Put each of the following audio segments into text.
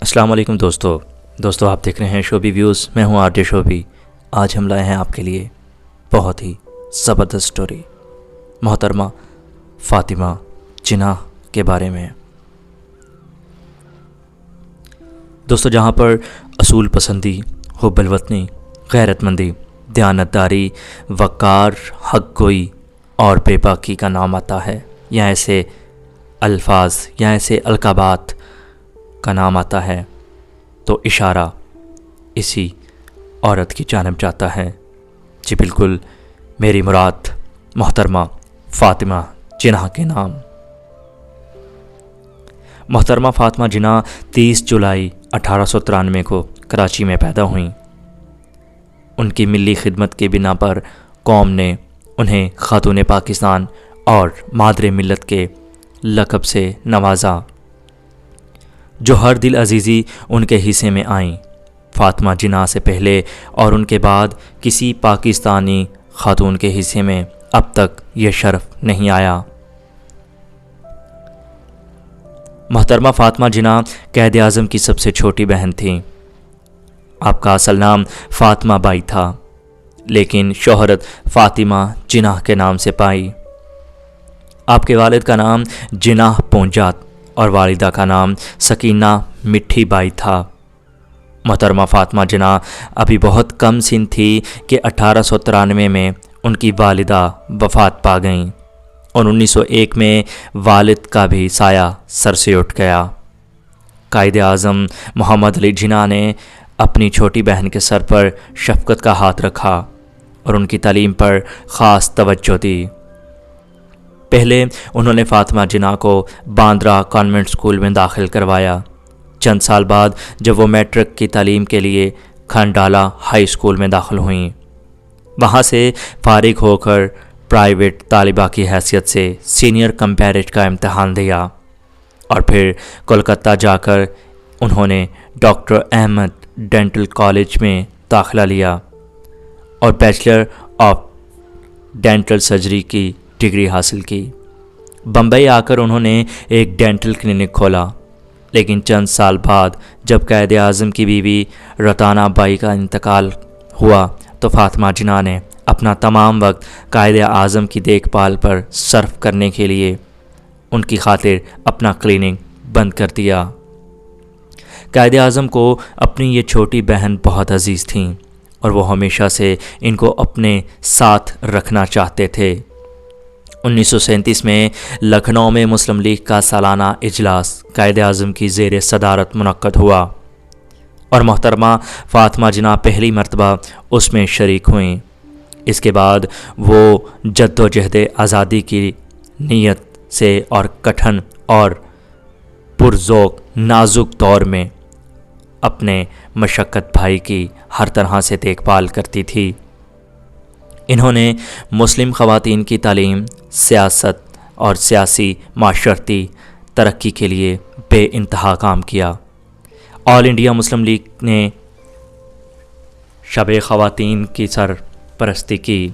السلام علیکم دوستو آپ دیکھ رہے ہیں شوبی ویوز. میں ہوں RJ شوبی. آج ہم لائے ہیں آپ کے لیے بہت ہی زبردست سٹوری محترمہ فاطمہ جناح کے بارے میں. دوستو جہاں پر اصول پسندی، حب الوطنی، غیرت مندی، دیانتداری، وقار، حق گوئی اور بے باکی کا نام آتا ہے، یا ایسے الفاظ یا ایسے القابات کا نام آتا ہے، تو اشارہ اسی عورت کی جانب جاتا ہے. جی بالکل، میری مراد محترمہ فاطمہ جناح کے نام. محترمہ فاطمہ جناح 30 جولائی 1893 کو کراچی میں پیدا ہوئیں. ان کی ملی خدمت کی بنا پر قوم نے انہیں خاتون پاکستان اور مادر ملت کے لقب سے نوازا، جو ہر دل عزیزی ان کے حصے میں آئیں. فاطمہ جناح سے پہلے اور ان کے بعد کسی پاکستانی خاتون کے حصے میں اب تک یہ شرف نہیں آیا. محترمہ فاطمہ جناح قائد اعظم کی سب سے چھوٹی بہن تھیں. آپ کا اصل نام فاطمہ بائی تھا، لیکن شہرت فاطمہ جناح کے نام سے پائی. آپ کے والد کا نام جناح پونجات اور والدہ کا نام سکینہ مٹھی بائی تھا. محترمہ فاطمہ جناح ابھی بہت کم سن تھی کہ 1893 میں ان کی والدہ وفات پا گئیں اور 1901 میں والد کا بھی سایہ سر سے اٹھ گیا. قائد اعظم محمد علی جناح نے اپنی چھوٹی بہن کے سر پر شفقت کا ہاتھ رکھا اور ان کی تعلیم پر خاص توجہ دی. پہلے انہوں نے فاطمہ جناح کو باندرا کانوینٹ اسکول میں داخل کروایا. چند سال بعد جب وہ میٹرک کی تعلیم کے لیے کھنڈالہ ہائی اسکول میں داخل ہوئیں، وہاں سے فارغ ہو کر پرائیویٹ طالبہ کی حیثیت سے سینئر کمپیرٹ کا امتحان دیا اور پھر کولکتہ جا کر انہوں نے ڈاکٹر احمد ڈینٹل کالج میں داخلہ لیا اور بیچلر آف ڈینٹل سرجری کی ڈگری حاصل کی. بمبئی آ کر انہوں نے ایک ڈینٹل کلینک کھولا، لیکن چند سال بعد جب قائد اعظم کی بیوی رتانہ بائی کا انتقال ہوا تو فاطمہ جناح نے اپنا تمام وقت قائد اعظم کی دیکھ بھال پر صرف کرنے کے لیے ان کی خاطر اپنا کلینک بند کر دیا. قائد اعظم کو اپنی یہ چھوٹی بہن بہت عزیز تھیں اور وہ ہمیشہ سے ان کو اپنے ساتھ رکھنا چاہتے تھے. 1937 میں لکھنؤ میں مسلم لیگ کا سالانہ اجلاس قائد اعظم کی زیر صدارت منعقد ہوا اور محترمہ فاطمہ جناح پہلی مرتبہ اس میں شریک ہوئیں. اس کے بعد وہ جدوجہد آزادی کی نیت سے اور کٹھن اور پرذوق نازک دور میں اپنے مشقت بھائی کی ہر طرح سے دیکھ بھال کرتی تھی. انہوں نے مسلم خواتین کی تعلیم، سیاست اور سیاسی معاشرتی ترقی کے لیے بے انتہا کام کیا. آل انڈیا مسلم لیگ نے شب خواتین کی سرپرستی کی.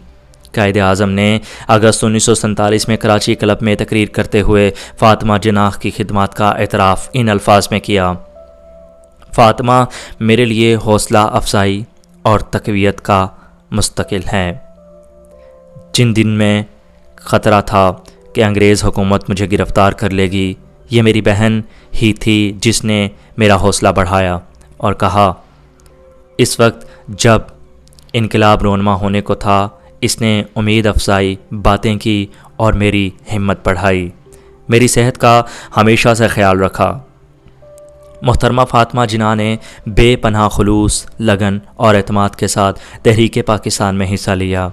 قائد اعظم نے اگست 1947 میں کراچی کلب میں تقریر کرتے ہوئے فاطمہ جناح کی خدمات کا اعتراف ان الفاظ میں کیا: فاطمہ میرے لیے حوصلہ افزائی اور تقویت کا مستقل ہے. جن دن میں خطرہ تھا کہ انگریز حکومت مجھے گرفتار کر لے گی، یہ میری بہن ہی تھی جس نے میرا حوصلہ بڑھایا اور کہا، اس وقت جب انقلاب رونما ہونے کو تھا، اس نے امید افزائی باتیں کی اور میری ہمت بڑھائی، میری صحت کا ہمیشہ سے خیال رکھا. محترمہ فاطمہ جناح نے بے پناہ خلوص، لگن اور اعتماد کے ساتھ تحریک پاکستان میں حصہ لیا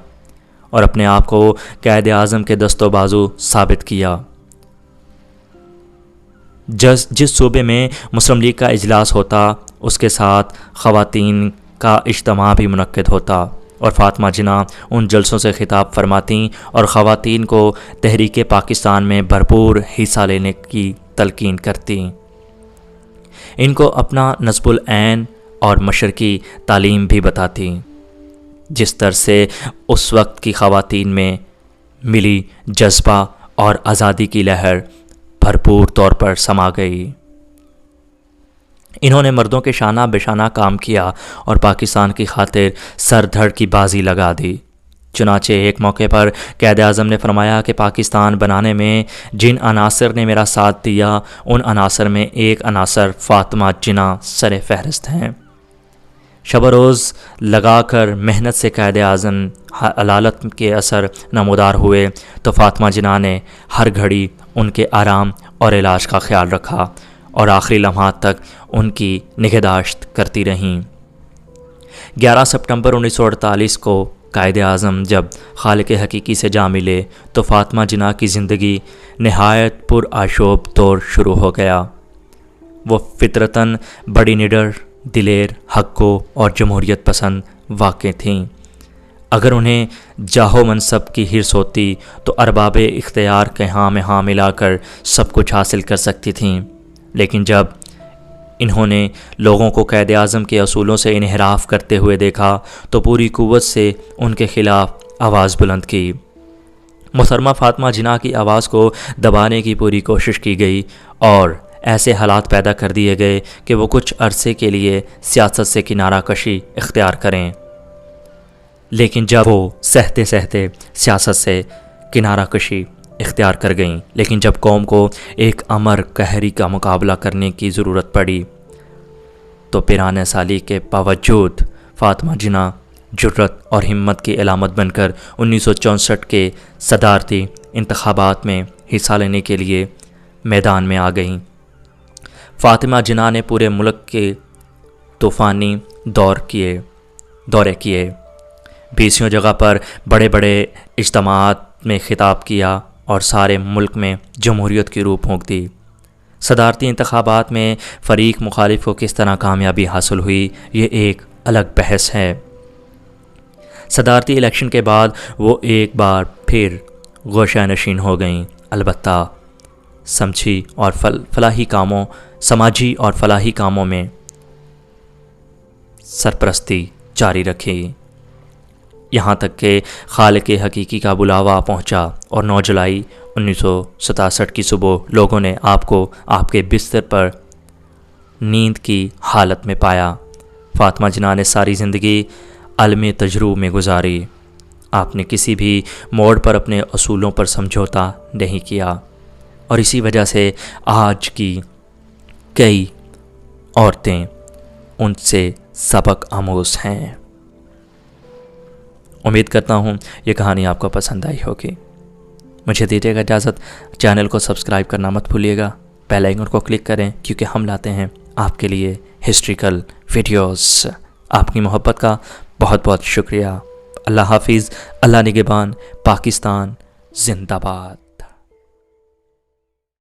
اور اپنے آپ کو قائد اعظم کے دست و بازو ثابت کیا. جس صوبے میں مسلم لیگ کا اجلاس ہوتا، اس کے ساتھ خواتین کا اجتماع بھی منعقد ہوتا اور فاطمہ جناح ان جلسوں سے خطاب فرماتیں اور خواتین کو تحریک پاکستان میں بھرپور حصہ لینے کی تلقین کرتیں. ان کو اپنا نصب العین اور مشرقی تعلیم بھی بتاتی، جس طرح سے اس وقت کی خواتین میں ملی جذبہ اور آزادی کی لہر بھرپور طور پر سما گئی. انہوں نے مردوں کے شانہ بشانہ کام کیا اور پاکستان کی خاطر سر دھڑ کی بازی لگا دی۔ چنانچہ ایک موقع پر قائد اعظم نے فرمایا کہ پاکستان بنانے میں جن عناصر نے میرا ساتھ دیا ان عناصر میں ایک عناصر فاطمہ جناح سر فہرست ہیں۔ شب و روز لگا کر محنت سے قائد اعظم علالت کے اثر نمودار ہوئے تو فاطمہ جناح نے ہر گھڑی ان کے آرام اور علاج کا خیال رکھا اور آخری لمحات تک ان کی نگہداشت کرتی رہیں۔ 11 سپٹمبر 1948 کو قائد اعظم جب خالق حقیقی سے جا ملے تو فاطمہ جناح کی زندگی نہایت پرآشوب دور شروع ہو گیا۔ وہ فطرتاً بڑی نڈر، دلیر، حق کو اور جمہوریت پسند واقع تھیں۔ اگر انہیں جاہ و منصب کی حرص ہوتی تو ارباب اختیار کے ہاں میں ہاں ملا کر سب کچھ حاصل کر سکتی تھیں، لیکن جب انہوں نے لوگوں کو قائد اعظم کے اصولوں سے انحراف کرتے ہوئے دیکھا تو پوری قوت سے ان کے خلاف آواز بلند کی۔ محترمہ فاطمہ جناح کی آواز کو دبانے کی پوری کوشش کی گئی اور ایسے حالات پیدا کر دیے گئے کہ وہ کچھ عرصے کے لیے سیاست سے کنارہ کشی اختیار کریں، لیکن جب وہ سہتے سہتے سیاست سے کنارہ کشی اختیار کر گئیں، لیکن جب قوم کو ایک امر قہری کا مقابلہ کرنے کی ضرورت پڑی تو پرانے سالی کے باوجود فاطمہ جناح جرت اور ہمت کی علامت بن کر 1964 کے صدارتی انتخابات میں حصہ لینے کے لیے میدان میں آ گئیں۔ فاطمہ جناح نے پورے ملک کے طوفانی دورے کیے، 20 جگہ پر بڑے بڑے اجتماعات میں خطاب کیا اور سارے ملک میں جمہوریت کی روح پھونک دی۔ صدارتی انتخابات میں فریق مخالف کو کس طرح کامیابی حاصل ہوئی یہ ایک الگ بحث ہے۔ صدارتی الیکشن کے بعد وہ ایک بار پھر گوشہ نشین ہو گئیں، البتہ سماجی اور فلاحی کاموں میں سرپرستی جاری رکھی، یہاں تک کہ خالق حقیقی کا بلاوا پہنچا اور 9 جولائی 1967 کی صبح لوگوں نے آپ کو آپ کے بستر پر نیند کی حالت میں پایا۔ فاطمہ جناح نے ساری زندگی عالم تجربہ میں گزاری۔ آپ نے کسی بھی موڑ پر اپنے اصولوں پر سمجھوتا نہیں کیا اور اسی وجہ سے آج کی کئی عورتیں ان سے سبق آموز ہیں۔ امید کرتا ہوں یہ کہانی آپ کو پسند آئی ہوگی۔ مجھے دیجیے گا اجازت، چینل کو سبسکرائب کرنا مت بھولیے گا، بیل آئیکن کو کلک کریں کیونکہ ہم لاتے ہیں آپ کے لیے ہسٹریکل ویڈیوز۔ آپ کی محبت کا بہت بہت شکریہ۔ اللہ حافظ، اللہ نگہبان، پاکستان زندہ باد۔